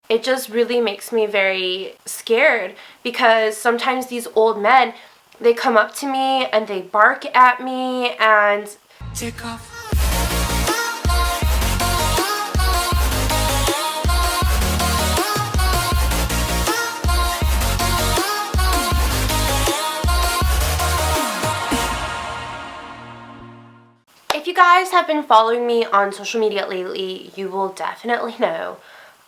it just really makes me very scared because sometimes these old men, they come up to me and they bark at me and take off. If you guys have been following me on social media lately, you will definitely know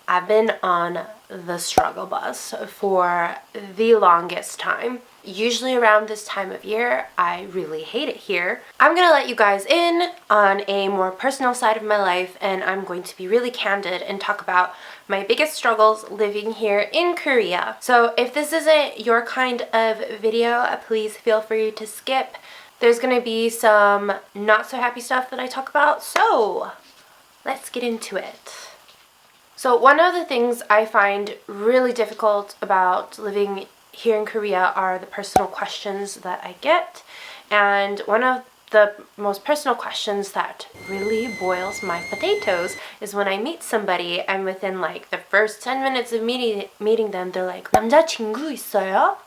I've been on the struggle bus for the longest time. Usually around this time of year, I really hate it here. I'm gonna let you guys in on a more personal side of my life, and I'm going to be really candid and talk about my biggest struggles living here in Korea. So if this isn't your kind of video, please feel free to skip. There's gonna be some not so happy stuff that I talk about, so let's get into it. So one of the things I find really difficult about living here in Korea are the personal questions that I get. And one of the most personal questions that really boils my potatoes is when I meet somebody and within like the first 10 minutes of meeting them, they're like, 남자친구 있어요?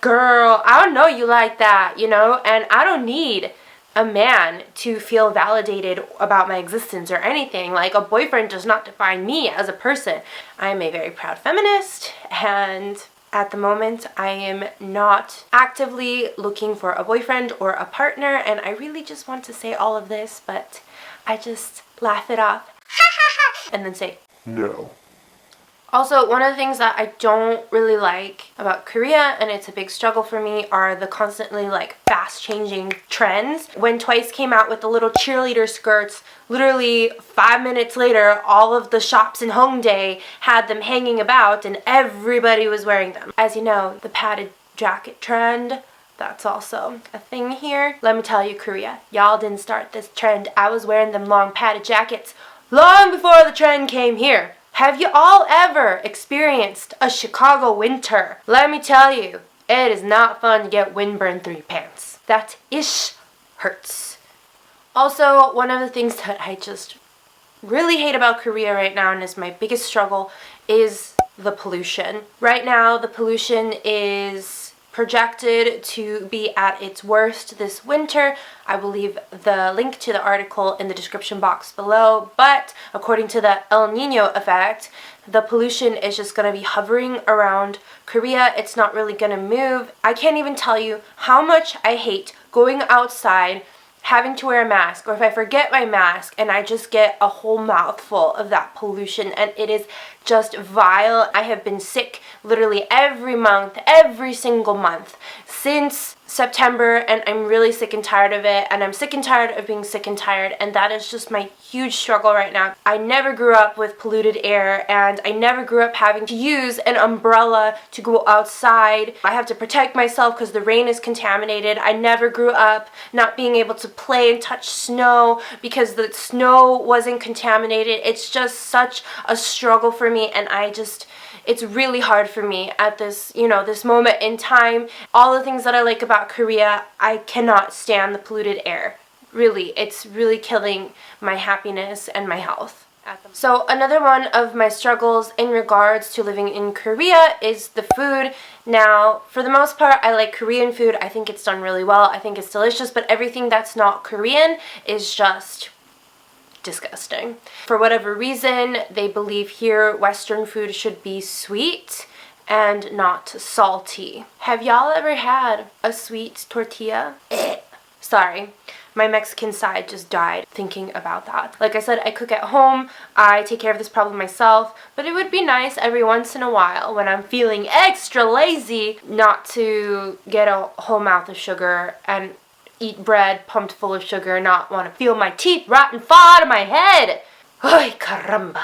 Girl, I don't know you like that, you know, and I don't need a man to feel validated about my existence or anything. Like, a boyfriend does not define me as a person. I am a very proud feminist, and at the moment I am not actively looking for a boyfriend or a partner, and I really just want to say all of this, but I just laugh it off and then say no. Also, one of the things that I don't really like about Korea, and it's a big struggle for me, are the constantly like fast changing trends. When Twice came out with the little cheerleader skirts, literally 5 minutes later, all of the shops in Hongdae had them hanging about and everybody was wearing them. As you know, the padded jacket trend, that's also a thing here. Let me tell you, Korea, y'all didn't start this trend. I was wearing them long padded jackets long before the trend came here. Have you all ever experienced a Chicago winter? Let me tell you, it is not fun to get windburned through your pants. That ish hurts. Also, one of the things that I just really hate about Korea right now and is my biggest struggle is the pollution. Right now, the pollution is projected to be at its worst this winter. I will leave the link to the article in the description box below, but according to the El Nino effect, the pollution is just going to be hovering around Korea. It's not really going to move. I can't even tell you how much I hate going outside having to wear a mask, or if I forget my mask and I just get a whole mouthful of that pollution, and it is just vile. I have been sick literally every month, every single month since September, and I'm really sick and tired of it, and I'm sick and tired of being sick and tired, and that is just my huge struggle right now. I never grew up with polluted air, and I never grew up having to use an umbrella to go outside. I have to protect myself because the rain is contaminated. I never grew up not being able to play and touch snow because the snow wasn't contaminated. It's just such a struggle for me, and it's really hard for me at this, this moment in time. All the things that I like about Korea, I cannot stand the polluted air. Really, it's really killing my happiness and my health. So another one of my struggles in regards to living in Korea is the food. Now, for the most part, I like Korean food. I think it's done really well. I think it's delicious, but everything that's not Korean is just disgusting. For whatever reason, they believe here Western food should be sweet and not salty. Have y'all ever had a sweet tortilla? Sorry, my Mexican side just died thinking about that. Like I said, I cook at home, I take care of this problem myself, but it would be nice every once in a while when I'm feeling extra lazy not to get a whole mouth of sugar and eat bread pumped full of sugar, not want to feel my teeth rot and fall out of my head. Ay, caramba.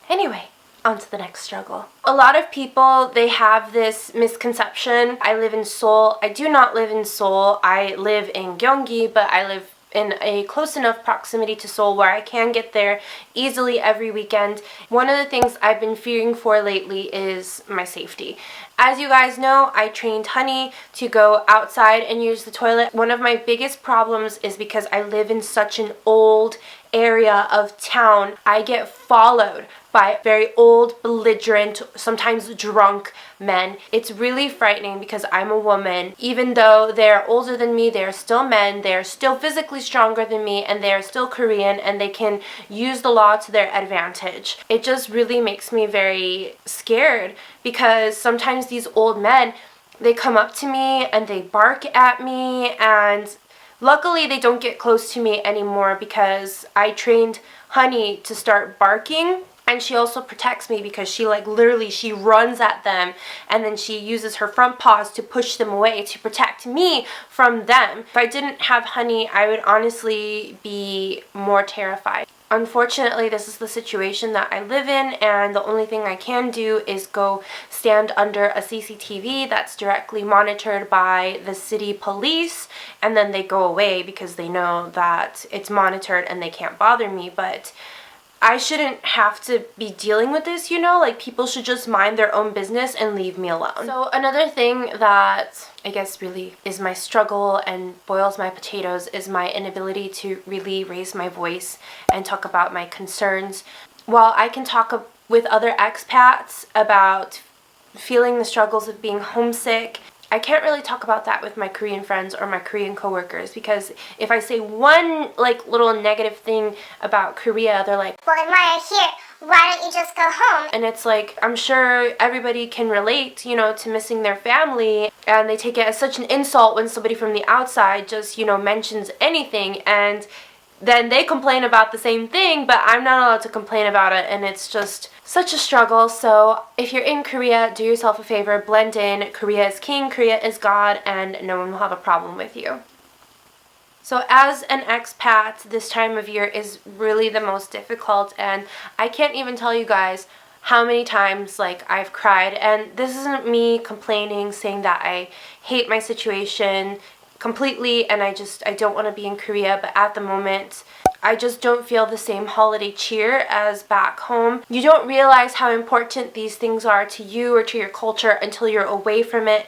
Anyway, on to the next struggle. A lot of people, they have this misconception. I live in Seoul. I do not live in Seoul. I live in Gyeonggi, but I live in a close enough proximity to Seoul where I can get there easily every weekend. One of the things I've been fearing for lately is my safety. As you guys know, I trained Honey to go outside and use the toilet. One of my biggest problems is because I live in such an old area of town, I get followed by very old, belligerent, sometimes drunk men. It's really frightening because I'm a woman. Even though they're older than me, they're still men, they're still physically stronger than me, and they're still Korean, and they can use the law to their advantage. It just really makes me very scared because sometimes these old men, they come up to me and they bark at me, and luckily they don't get close to me anymore because I trained Honey to start barking. And she also protects me because she literally she runs at them and then she uses her front paws to push them away to protect me from them. If I didn't have Honey, I would honestly be more terrified. Unfortunately, this is the situation that I live in, and the only thing I can do is go stand under a CCTV that's directly monitored by the city police, and then they go away because they know that it's monitored and they can't bother me. But I shouldn't have to be dealing with this, you know? Like, people should just mind their own business and leave me alone. So another thing that I guess really is my struggle and boils my potatoes is my inability to really raise my voice and talk about my concerns. While I can talk with other expats about feeling the struggles of being homesick, I can't really talk about that with my Korean friends or my Korean coworkers, because if I say one little negative thing about Korea, they're like, well, why are you here? Why don't you just go home? And it's like, I'm sure everybody can relate, you know, to missing their family, and they take it as such an insult when somebody from the outside just, you know, mentions anything, and then they complain about the same thing, but I'm not allowed to complain about it, and it's just such a struggle. So if you're in Korea, do yourself a favor, blend in. Korea is king, Korea is God, and no one will have a problem with you. So as an expat, this time of year is really the most difficult, and I can't even tell you guys how many times I've cried. And this isn't me complaining, saying that I hate my situation completely and I don't want to be in Korea, but at the moment I just don't feel the same holiday cheer as back home. You don't realize how important these things are to you or to your culture until you're away from it.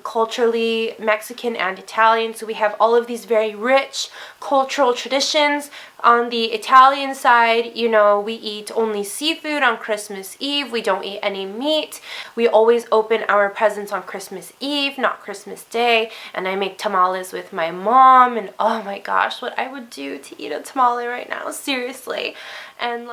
Culturally, Mexican and Italian, so we have all of these very rich cultural traditions. On the Italian side, you know, we eat only seafood on Christmas Eve. We don't eat any meat. We always open our presents on Christmas Eve, not Christmas Day. And I make tamales with my mom, and oh my gosh, what I would do to eat a tamale right now, seriously. And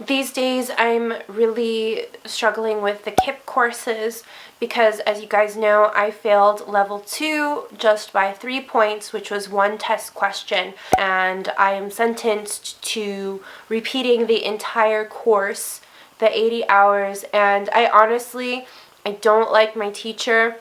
these days I'm really struggling with the KIP courses because, as you guys know, I failed level 2 just by 3 points, which was one test question, and I am sentenced to repeating the entire course, the 80 hours, and I don't like my teacher.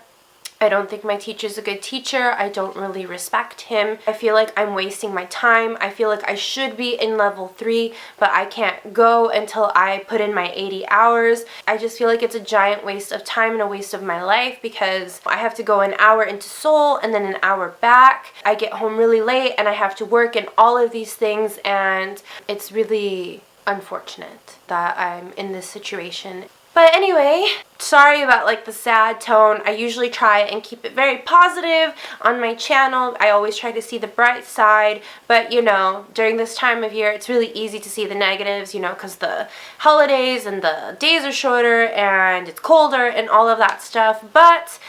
I don't think my teacher's a good teacher. I don't really respect him. I feel like I'm wasting my time. I feel like I should be in level 3, but I can't go until I put in my 80 hours. I just feel like it's a giant waste of time and a waste of my life because I have to go an hour into Seoul and then an hour back. I get home really late and I have to work and all of these things, and it's really unfortunate that I'm in this situation. But anyway, sorry about the sad tone. I usually try and keep it very positive on my channel. I always try to see the bright side, but you know, during this time of year, it's really easy to see the negatives, you know, because the holidays and the days are shorter and it's colder and all of that stuff. But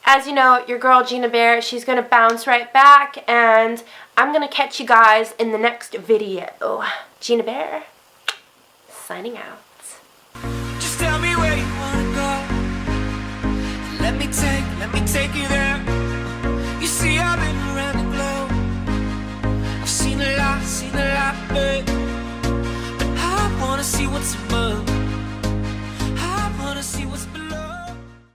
as you know, your girl Gina Bear, she's gonna bounce right back, and I'm gonna catch you guys in the next video. Gina Bear, signing out. Tell me where you wanna go. Let me take you there. You see, I've been around the globe. I've seen a lot, babe. But I wanna see what's in my